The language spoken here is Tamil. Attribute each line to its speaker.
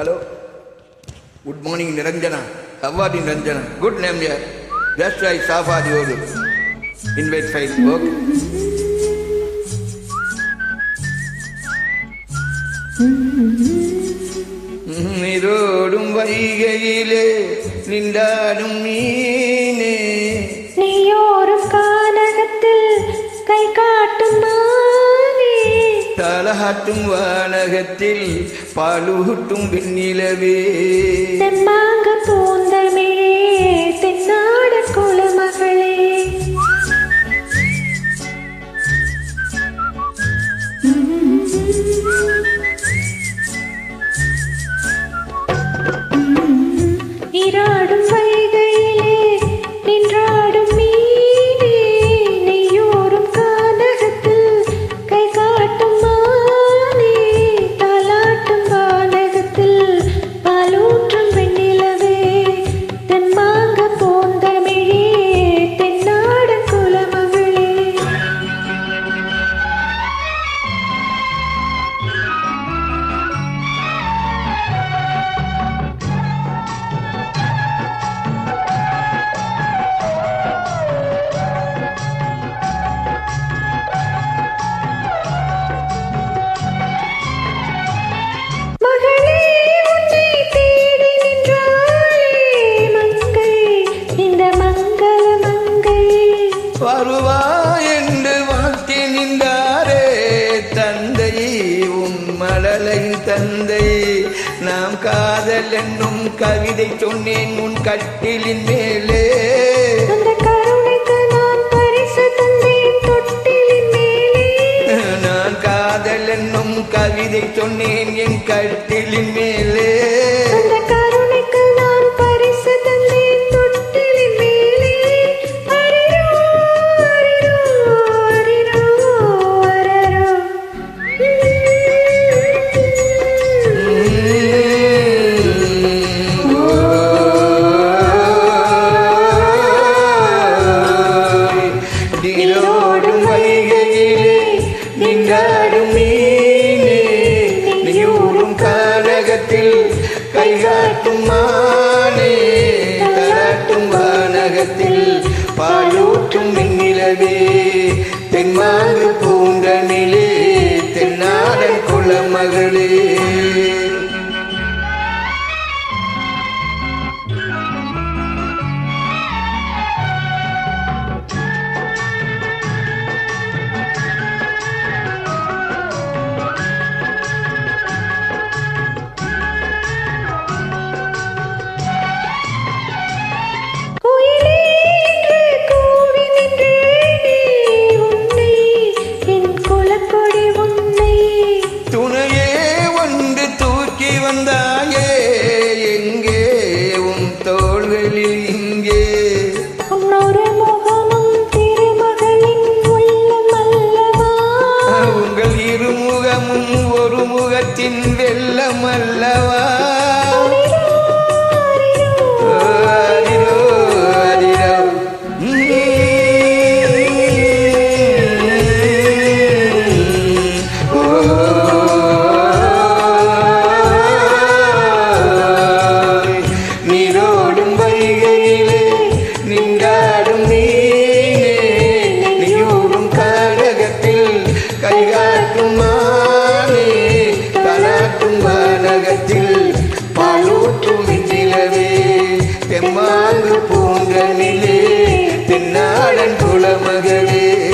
Speaker 1: Hello. Good morning, Niranjana. How are you, Niranjana? Good name here. Just I saw for the order. Invite file. Okay. நீரோடும் வைகையிலே நின்றாடும் மீனே
Speaker 2: நீயோரும் கானகத்தில் கை காட்டும் மானே
Speaker 1: தாலாட்டும் வானகத்தில் பாலூட்டும் வெண்ணிலவே
Speaker 2: தெம்மாங்க பூந்தமிழே தென்னாட குலமகளே நீராடும் வைகையிலே நின்றாடும் மீனே நீயோரும் கானகத்தில் கை காட்டும் மானே தாலாட்டும் வானகத்தில் பாலூற்றும் வெண்ணிலவே தென்மாங்க பூந்தமிழே தென்னாட குலமகளே
Speaker 1: வருவா என்று வாழ்த்தி நின்றாரே தந்தை உன் மழலை தந்தை நாம் காதல் என்னும் கவிதை சொன்னேன் உன் கட்டிலின் மேலே நான் காதல் என்னும் கவிதை சொன்னேன் என் கட்டிலின் மேலே நீரோடும் வைகையிலே நின்றாடும் மீனே நீயூரும் கானகத்தில் கைகாட்டும் மானே தாலாட்டும் வானகத்தில் பாலூற்றும் வெண்ணிலவே தென்மாங்கு பூந்தமிழே தென்னாடன் குலமகளே வந்தாயே எங்கே உன் தோள்களில் இங்கே
Speaker 2: உன்னொரு முகமும் திருமகளின் உள்ளம் அல்லவா
Speaker 1: உங்கள் இருமுகமும் ஒரு முகத்தின் வெள்ளம் அல்லவா கைகாட்டும் மானே தாலாட்டும் வானகத்தில் பாலூற்றும் வெண்ணிலவே தெம்மாங்கு பூந்தமிழே தென்னாடன் குலமகளே